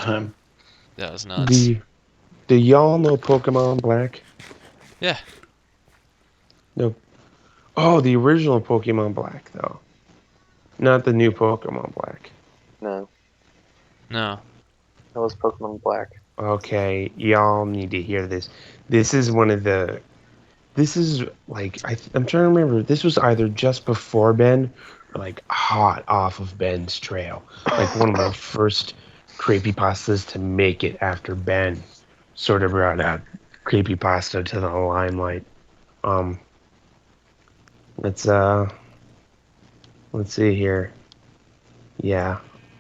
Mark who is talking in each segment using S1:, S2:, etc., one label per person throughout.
S1: time.
S2: That was nuts.
S1: The Do y'all know Pokemon Black?
S2: Yeah.
S1: No. Oh, the original Pokemon Black though, not the new Pokemon Black.
S3: No,
S2: No.
S3: that was Pokemon Black.
S1: Okay, y'all need to hear this. This is one of the. This is like I'm trying to remember. This was either just before Ben, or like hot off of Ben's trail. Like one of the first creepypastas to make it after Ben sort of brought out creepypasta to the limelight. Um, let's uh, let's see here. Yeah,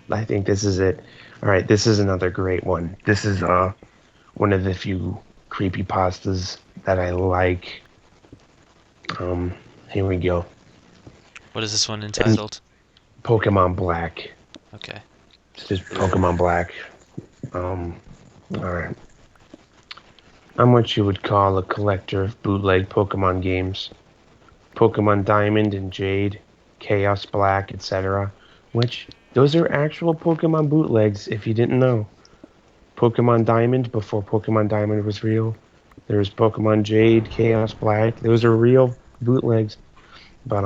S1: I think this is it. All right, this is another great one. This is one of the few creepy pastas that I like. Um, Here we go.
S2: What is this one
S1: And
S2: entitled?
S1: Pokemon Black.
S2: Okay.
S1: It's just Pokemon Black. Um, all right. I'm what you would call a collector of bootleg Pokemon games. Pokemon Diamond and Jade, Chaos Black, etc. Which those are actual Pokemon bootlegs if you didn't know. Pokemon Diamond before Pokemon Diamond was real. There's Pokemon Jade, Chaos Black. Those are real bootlegs. But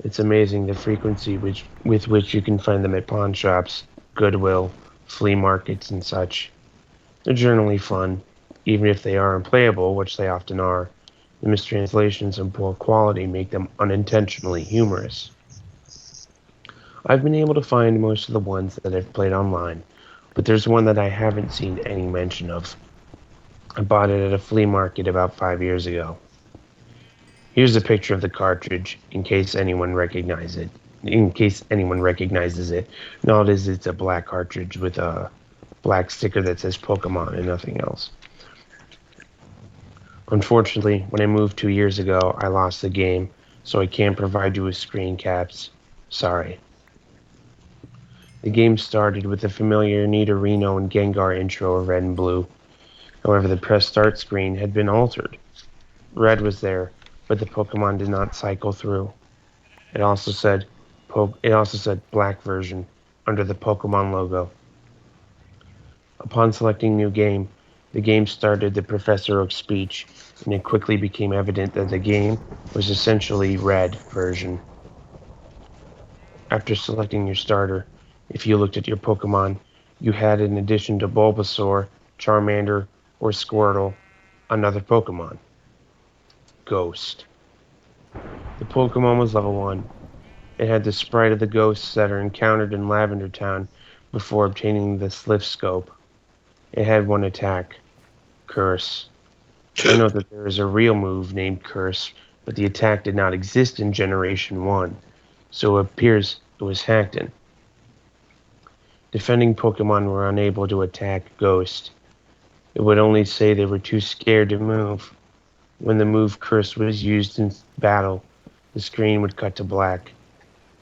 S1: it's amazing the frequency with which you can find them at pawn shops, Goodwill, flea markets, and such. They're generally fun, even if they are unplayable, which they often are. The mistranslations and poor quality make them unintentionally humorous. I've been able to find most of the ones that I've played online, but there's one that I haven't seen any mention of. I bought it at a flea market about 5 years ago. Here's a picture of the cartridge in case anyone recognizes it. And all it is, it's a black cartridge with a black sticker that says Pokemon and nothing else. Unfortunately, when I moved 2 years ago, I lost the game, so I can't provide you with screen caps. Sorry. The game started with the familiar Nidorino and Gengar intro of Red and Blue. However, the press start screen had been altered. Red was there, but the Pokemon did not cycle through. It also said black version under the Pokemon logo. Upon selecting new game, the game started the Professor Oak speech, and it quickly became evident that the game was essentially red version. After selecting your starter, if you looked at your Pokemon, you had, in addition to Bulbasaur, Charmander, or Squirtle, another Pokemon. Ghost. The Pokemon was level 1. It had the sprite of the ghosts that are encountered in Lavender Town before obtaining the Sliff Scope. It had one attack, Curse. I know that there is a real move named Curse, but the attack did not exist in Generation 1, so it appears it was hacked in. Defending Pokemon were unable to attack Ghost. It would only say they were too scared to move. When the move Curse was used in battle, the screen would cut to black.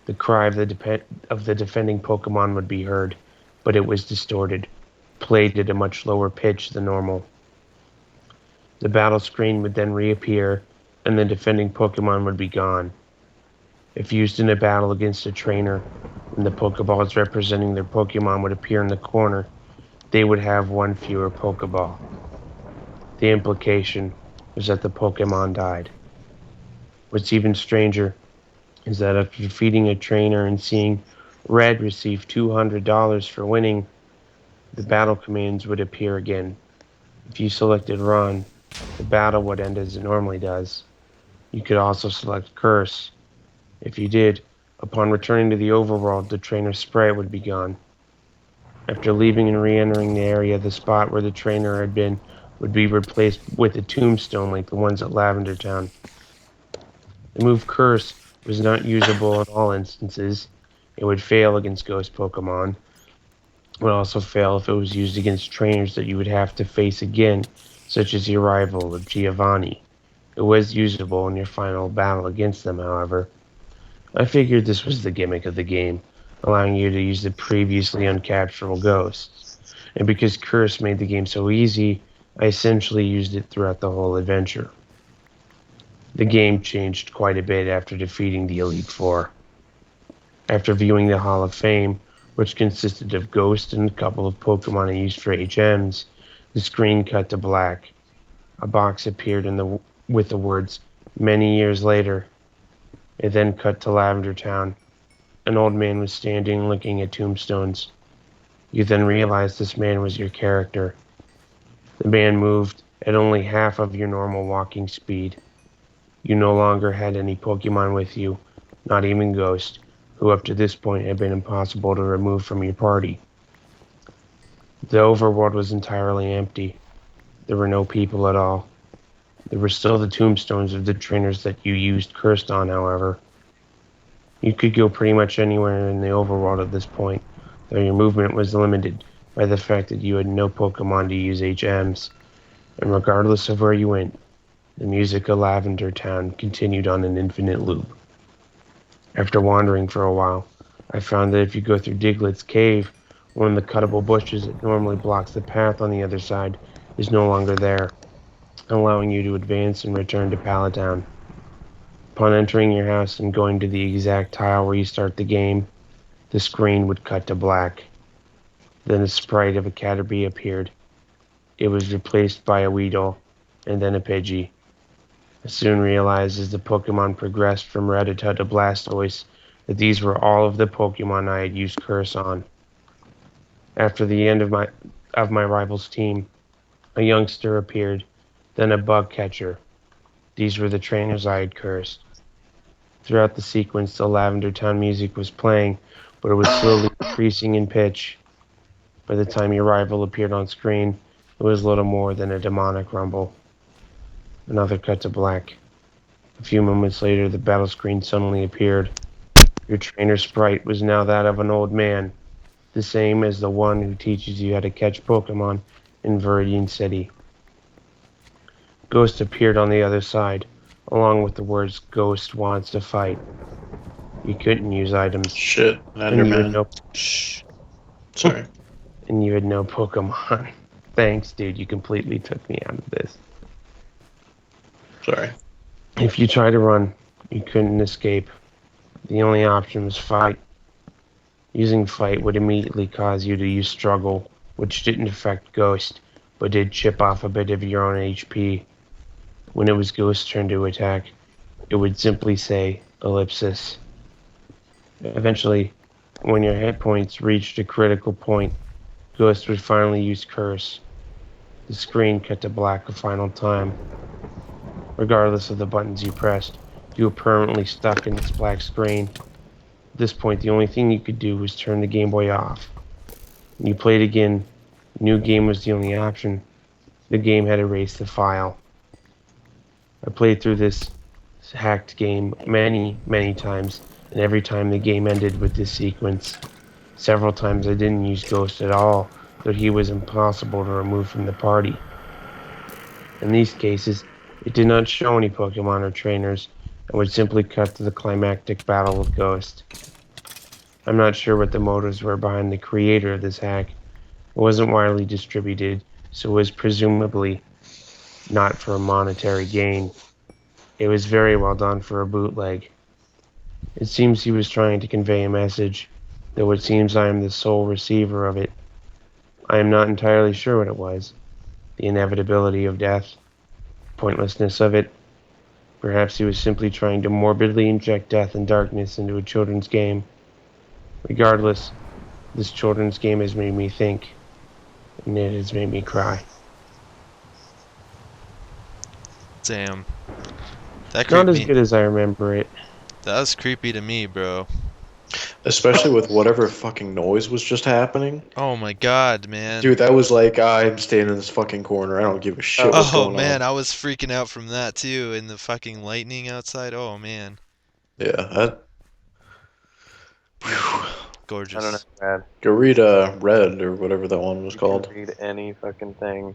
S1: The cry of the defending Pokemon would be heard, but it was distorted, played at a much lower pitch than normal. The battle screen would then reappear, and the defending Pokemon would be gone. If used in a battle against a trainer, when the Pokeballs representing their Pokemon would appear in the corner, they would have one fewer Pokeball. The implication was that the Pokemon died. What's even stranger is that after defeating a trainer and seeing Red receive $200 for winning, the battle commands would appear again. If you selected Run, the battle would end as it normally does. You could also select Curse. If you did, upon returning to the overworld, the trainer's sprite would be gone. After leaving and re-entering the area, the spot where the trainer had been would be replaced with a tombstone like the ones at Lavender Town. The move Curse was not usable in all instances. It would fail against ghost Pokemon. It would also fail if it was used against trainers that you would have to face again, such as your rival of Giovanni. It was usable in your final battle against them, however. I figured this was the gimmick of the game, allowing you to use the previously uncapturable ghosts. And because Curse made the game so easy, I essentially used it throughout the whole adventure. The game changed quite a bit after defeating the Elite Four. After viewing the Hall of Fame, which consisted of Ghost and a couple of Pokemon I used for HMs. The screen cut to black. A box appeared with the words, "Many years later." It then cut to Lavender Town. An old man was standing looking at tombstones. You then realized this man was your character. The man moved at only half of your normal walking speed. You no longer had any Pokemon with you, not even Ghost, who up to this point had been impossible to remove from your party. The overworld was entirely empty. There were no people at all. There were still the tombstones of the trainers that you used cursed on, however. You could go pretty much anywhere in the overworld at this point, though your movement was limited by the fact that you had no Pokemon to use HMs. And regardless of where you went, the music of Lavender Town continued on an infinite loop. After wandering for a while, I found that if you go through Diglett's cave, one of the cuttable bushes that normally blocks the path on the other side is no longer there, allowing you to advance and return to Pallet Town. Upon entering your house and going to the exact tile where you start the game, the screen would cut to black. Then a sprite of a Caterpie appeared. It was replaced by a Weedle, and then a Pidgey. I soon realized as the Pokemon progressed from Rattata to Blastoise that these were all of the Pokemon I had used Curse on. After the end of my rival's team, a youngster appeared, then a bug catcher. These were the trainers I had cursed. Throughout the sequence, the Lavender Town music was playing, but it was slowly increasing in pitch. By the time your rival appeared on screen, it was little more than a demonic rumble. Another cut to black. A few moments later, the battle screen suddenly appeared. Your trainer sprite was now that of an old man, the same as the one who teaches you how to catch Pokemon in Viridian City. Ghost appeared on the other side, along with the words "Ghost wants to fight." You couldn't use items.
S4: Shit,
S1: and you had
S4: Enderman.
S1: no
S4: Shh. Sorry.
S1: and you had no Pokemon. Thanks, dude. You completely took me out of this.
S4: Sorry.
S1: If you tried to run, you couldn't escape. The only option was fight. Using fight would immediately cause you to use struggle, which didn't affect Ghost, but did chip off a bit of your own HP. When it was Ghost's turn to attack, it would simply say ellipsis. Eventually, when your hit points reached a critical point, Ghost would finally use Curse. The screen cut to black a final time. Regardless of the buttons you pressed, you were permanently stuck in this black screen. At this point, the only thing you could do was turn the Game Boy off. When you played again, new game was the only option. The game had erased the file. I played through this hacked game many, many times, and every time the game ended with this sequence. Several times I didn't use Ghost at all, though he was impossible to remove from the party. In these cases, it did not show any Pokemon or trainers, and would simply cut to the climactic battle with Ghost. I'm not sure what the motives were behind the creator of this hack. It wasn't widely distributed, so it was presumably not for a monetary gain. It was very well done for a bootleg. It seems he was trying to convey a message, though it seems I am the sole receiver of it. I am not entirely sure what it was. The inevitability of death, pointlessness of it. Perhaps he was simply trying to morbidly inject death and darkness into a children's game. Regardless, this children's game has made me think, and it has made me cry.
S2: Damn. That
S1: Not
S2: creeped
S1: as
S2: me.
S1: good as I remember it.
S2: That was creepy to me, bro.
S4: Especially with whatever fucking noise was just happening.
S2: Oh my god, man.
S4: Dude, that was like, I'm staying in this fucking corner. I don't give a shit what's
S2: Oh
S4: going
S2: man,
S4: on.
S2: I was freaking out from that too, and the fucking lightning outside. Oh man.
S4: Yeah, that. Whew.
S2: Gorgeous.
S3: I don't know, Brad.
S4: Go read Red or whatever that one was
S3: You
S4: called.
S3: can read any fucking thing.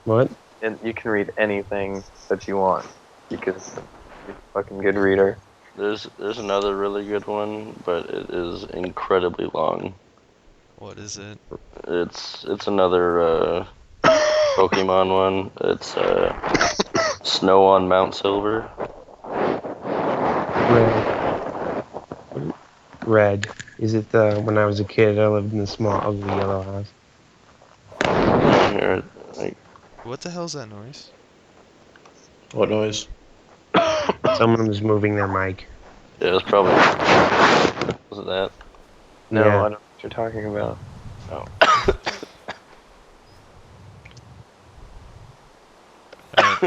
S1: What?
S3: And you can read anything that you want because you're a fucking good reader.
S5: There's another really good one, but it is incredibly long.
S2: What is it?
S5: It's another Pokemon one. It's Snow on Mount Silver.
S1: Red. red? Is it the when I was a kid I lived in the small ugly yellow house?
S5: I hear it. Like,
S2: What the hell's that noise?
S4: What noise?
S1: Someone was moving their mic.
S5: yeah, it's probably. Was it that?
S3: No,
S1: Yeah.
S3: I don't know what you're talking about.
S5: Oh.